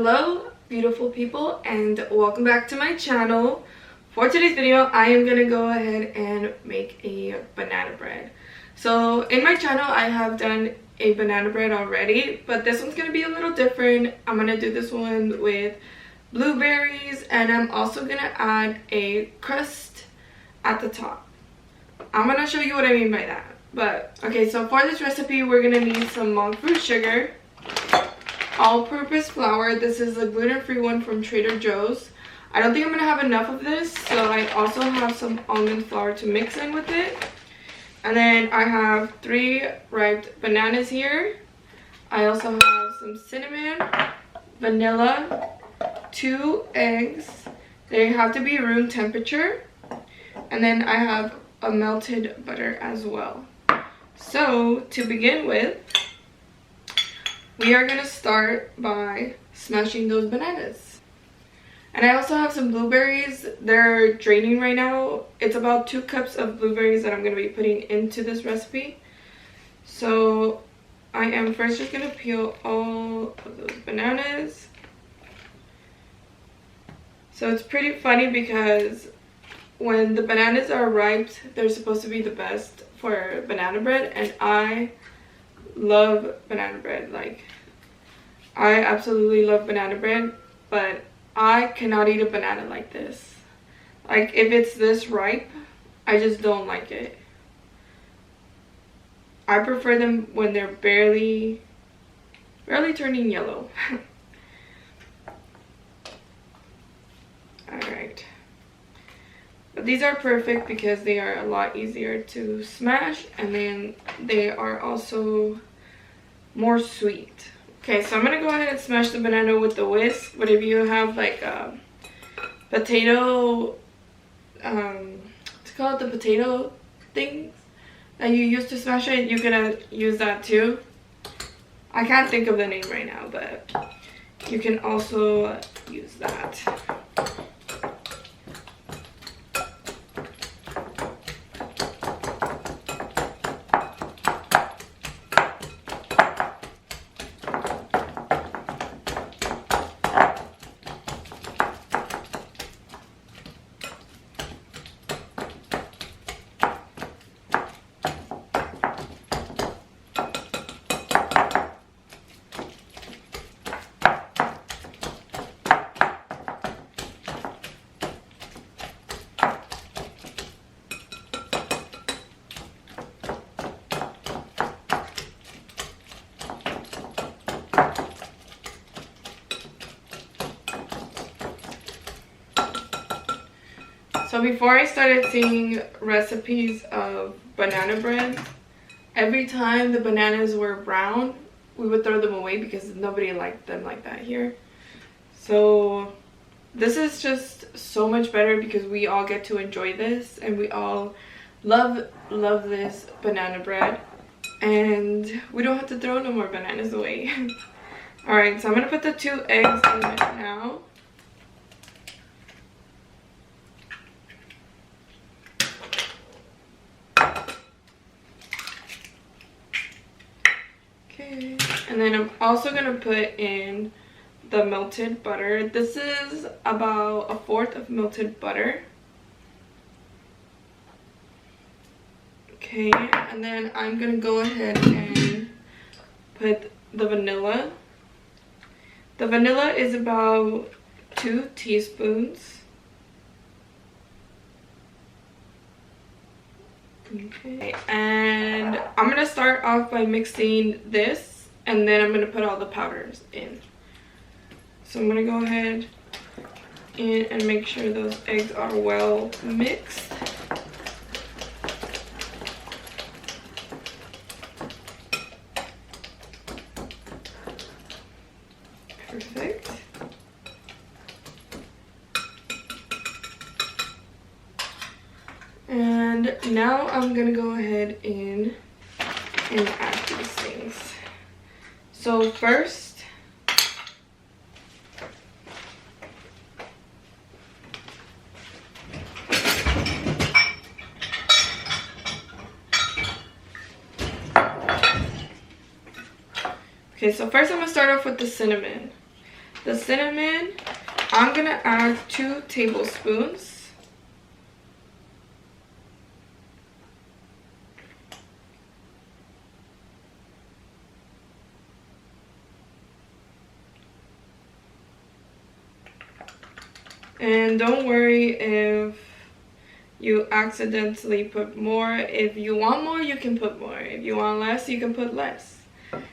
Hello beautiful people, and welcome back to my channel. For today's video I am gonna go ahead and make a banana bread. So in my channel I have done a banana bread already, but this one's gonna be a little different. I'm gonna do this one with blueberries, and I'm also gonna add a crust at the top. I'm gonna show you what I mean by that. But okay, so for this recipe we're gonna need some monk fruit sugar, all-purpose flour. This is a gluten-free one from Trader Joe's. I don't think I'm gonna have enough of this, so I also have some almond flour to mix in with it. And then I have 3 ripe bananas here. I also have some cinnamon, vanilla, 2 eggs. They have to be room temperature. And then I have a melted butter as well. So to begin with, we are going to start by smashing those bananas. And I also have some blueberries. They're draining right now. It's about 2 cups of blueberries that I'm going to be putting into this recipe. So I am first just going to peel all of those bananas. So it's pretty funny because when the bananas are ripe, they're supposed to be the best for banana bread, and I love banana bread. Like, I absolutely love banana bread, but I cannot eat a banana like this. Like, if it's this ripe, I just don't like it. I prefer them when they're barely turning yellow. Alright. But these are perfect because they are a lot easier to smash, and then they are also more sweet. Okay, so I'm gonna go ahead and smash the banana with the whisk. But if you have like a potato, what's it called, the potato things that you use to smash it, you can use that too. I can't think of the name right now, but you can also use that. So before I started seeing recipes of banana bread, every time the bananas were brown, we would throw them away because nobody liked them like that here. So this is just so much better because we all get to enjoy this, and we all love this banana bread, and we don't have to throw no more bananas away. Alright, so I'm gonna put the 2 eggs in it now. And then I'm also going to put in the melted butter. This is about 1/4 of melted butter. Okay, and then I'm going to go ahead and put the vanilla. The vanilla is about 2 teaspoons. Okay, and I'm going to start off by mixing this. And then I'm going to put all the powders in. So I'm going to go ahead and make sure those eggs are well mixed. Perfect. And now I'm going to go ahead and add these things. So first, okay, so first I'm gonna start off with the cinnamon. the cinnamon, I'm gonna add 2 tablespoons. And don't worry if you accidentally put more. If you want more, you can put more. If you want less, you can put less.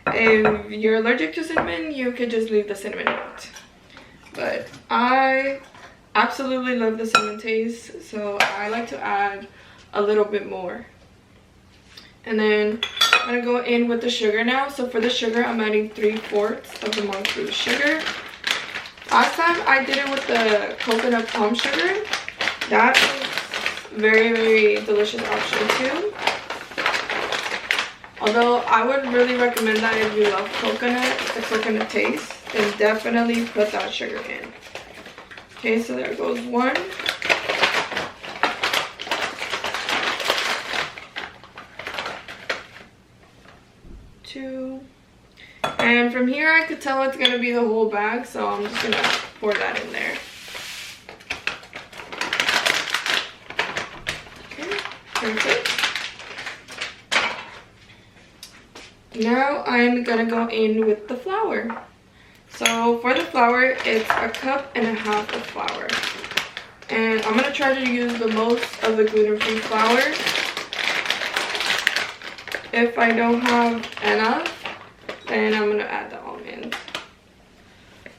If you're allergic to cinnamon, you could just leave the cinnamon out. But I absolutely love the cinnamon taste, so I like to add a little bit more. And then I'm gonna go in with the sugar now. So for the sugar, I'm adding 3/4 of the monk fruit sugar. Last time I did it with the coconut palm sugar. That is very, very delicious option too. Although I would really recommend that if you love coconut, the coconut taste, then definitely put that sugar in. Okay, so there goes 1. 2. And from here I could tell it's gonna be the whole bag, so I'm just gonna pour that in there. Okay, perfect. Now I'm gonna go in with the flour. So for the flour, it's 1.5 cups of flour. And I'm gonna try to use the most of the gluten-free flour. If I don't have enough, then I'm gonna add the almonds.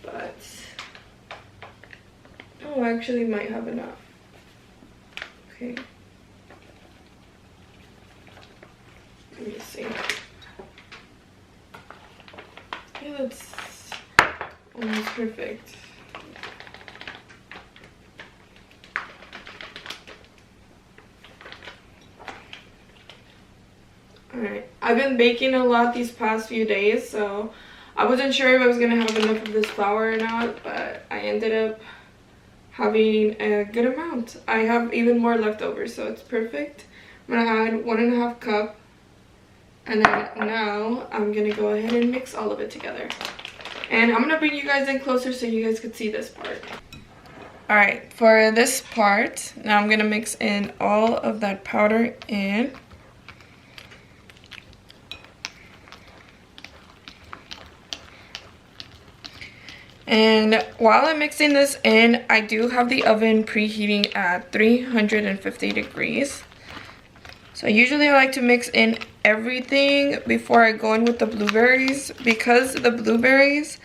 But oh, I actually might have enough. Okay. Let me see. Yeah, that's almost perfect. Alright, I've been baking a lot these past few days, so I wasn't sure if I was gonna have enough of this flour or not, but I ended up having a good amount. I have even more left over, so it's perfect. I'm gonna add 1.5 cups, and then now I'm gonna go ahead and mix all of it together. And I'm gonna bring you guys in closer so you guys could see this part. Alright, for this part, now I'm gonna mix in all of that powder in. And while I'm mixing this in, I do have the oven preheating at 350 degrees. So usually I like to mix in everything before I go in with the blueberries. Because the blueberries,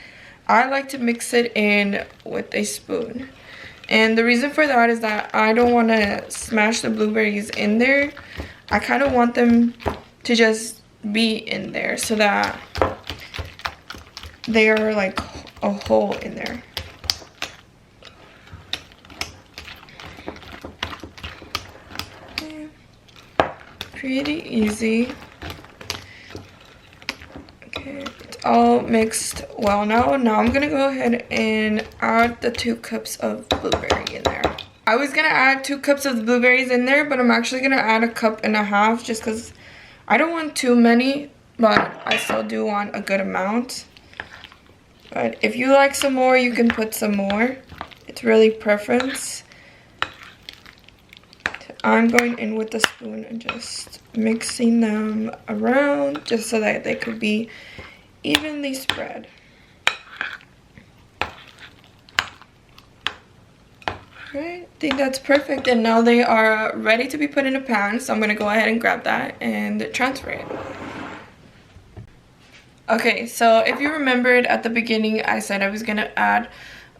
I like to mix it in with a spoon. And the reason for that is that I don't want to smash the blueberries in there. I kind of want them to just be in there so that they are like a hole in there. Okay. Pretty easy. Okay, it's all mixed well now. Now I'm gonna go ahead and add the 2 cups of blueberry in there. I was gonna add 2 cups of blueberries in there, but I'm actually gonna add 1.5 cups just because I don't want too many, but I still do want a good amount. But if you like some more, you can put some more. It's really preference. I'm going in with the spoon and just mixing them around just so that they could be evenly spread. Right, I think that's perfect. And now they are ready to be put in a pan. So I'm gonna go ahead and grab that and transfer it. Okay, so if you remembered at the beginning, I said I was gonna add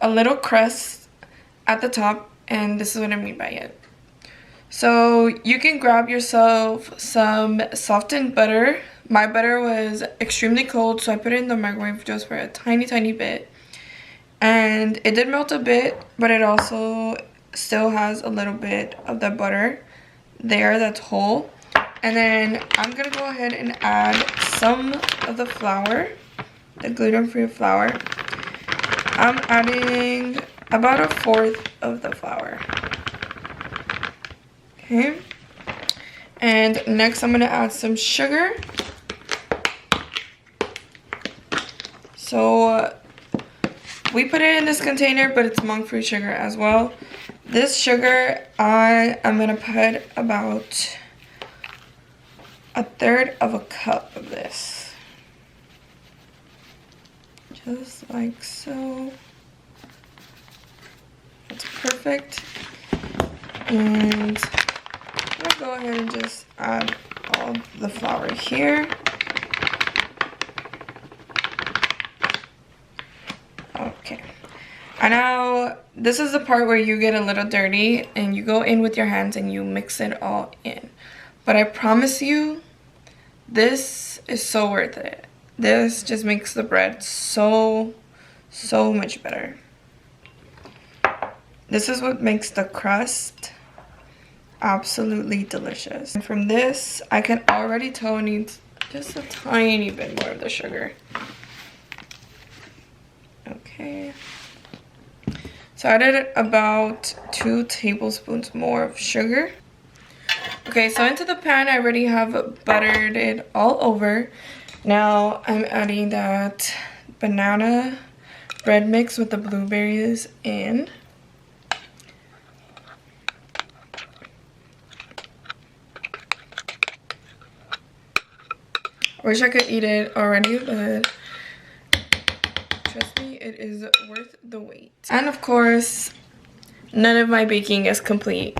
a little crust at the top, and this is what I mean by it. So you can grab yourself some softened butter. My butter was extremely cold, so I put it in the microwave just for a tiny bit. And it did melt a bit, but it also still has a little bit of the butter there that's whole. And then I'm gonna go ahead and add some of the flour, the gluten-free flour. I'm adding about 1/4 of the flour. Okay. And next I'm gonna add some sugar. So we put it in this container, but it's monk fruit sugar as well. This sugar, I am gonna put about 1/3 of a cup of this. Just like so. That's perfect. And I'm gonna go ahead and just add all the flour here. Okay. And now this is the part where you get a little dirty and you go in with your hands and you mix it all in. But I promise you, this is so worth it. This just makes the bread so much better. This is what makes the crust absolutely delicious. And from this, I can already tell it needs just a tiny bit more of the sugar. Okay. So I added about 2 tablespoons more of sugar. Okay, so into the pan, I already have buttered it all over. Now I'm adding that banana bread mix with the blueberries in. I wish I could eat it already, but trust me, it is worth the wait. And of course, none of my baking is complete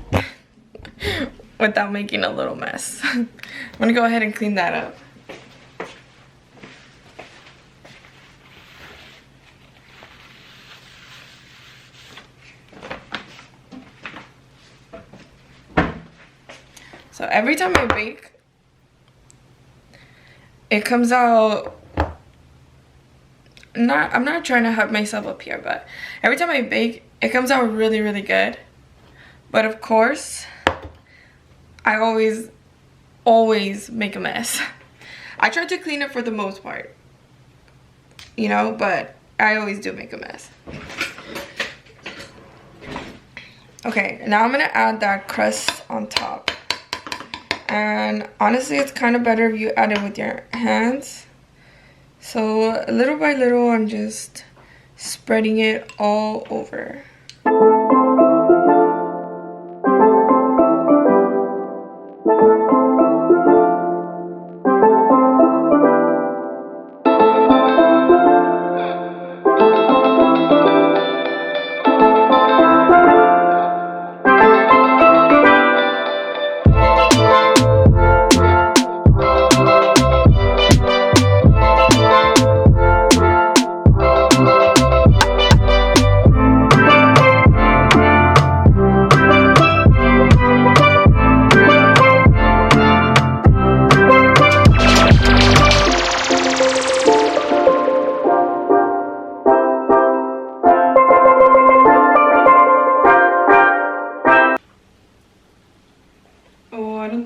without making a little mess. I'm gonna go ahead and clean that up. So every time I bake, it comes out, I'm not trying to hype myself up here, but every time I bake, it comes out really good. But of course, I always make a mess. I try to clean it for the most part, you know, but I always do make a mess. Okay, now I'm gonna add that crust on top. And honestly, it's kind of better if you add it with your hands. So little by little, I'm just spreading it all over.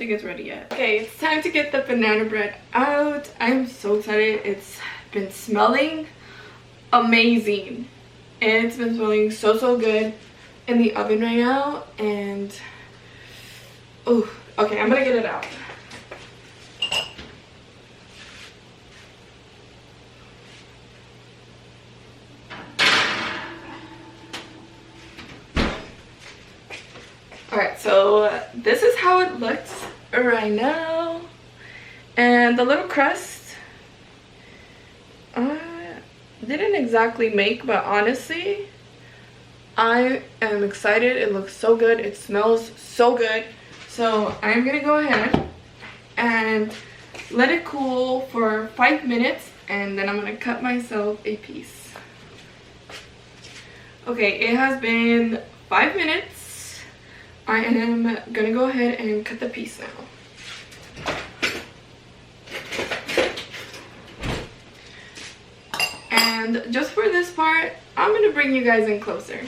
It's ready yet. Okay, it's time to get the banana bread out. I'm so excited. It's been smelling amazing. It's been smelling so good in the oven right now. And oh, okay, I'm gonna get it out. Alright, so this is how it looks right now. And the little crust, I didn't exactly make, but honestly, I am excited. It looks so good. It smells so good. So I'm gonna go ahead and let it cool for 5 minutes, and then I'm gonna cut myself a piece. Okay, it has been 5 minutes. I am gonna go ahead and cut the piece now. And just for this part, I'm gonna bring you guys in closer.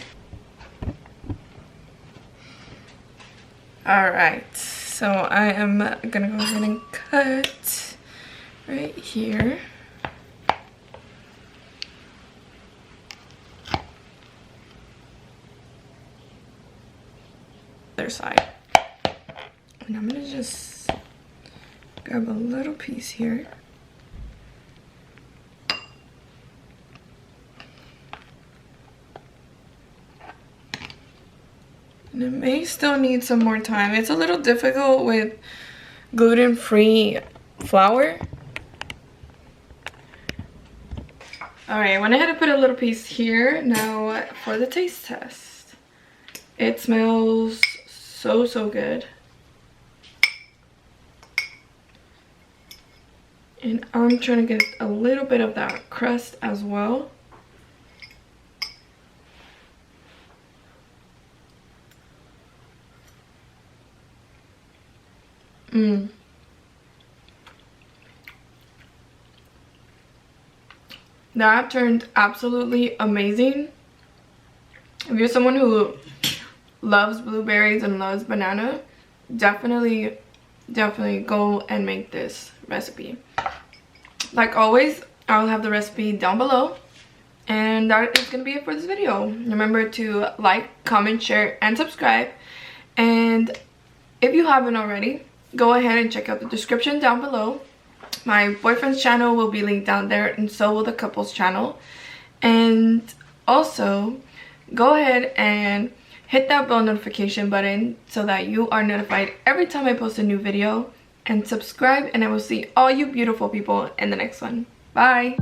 Alright, so I am gonna go ahead and cut right here. Other side. And I'm gonna just grab a little piece here. And it may still need some more time. It's a little difficult with gluten-free flour. Alright, I went ahead and put a little piece here. Now for the taste test. It smells so good. And I'm trying to get a little bit of that crust as well. That turned absolutely amazing. If you're someone who loves blueberries and loves banana, definitely go and make this recipe. Like always, I'll have the recipe down below. And that is going to be it for this video. Remember to like, comment, share, and subscribe. And if you haven't already, go ahead and check out the description down below. My boyfriend's channel will be linked down there, and so will the couple's channel. And also, go ahead and hit that bell notification button so that you are notified every time I post a new video. And subscribe, and I will see all you beautiful people in the next one. Bye!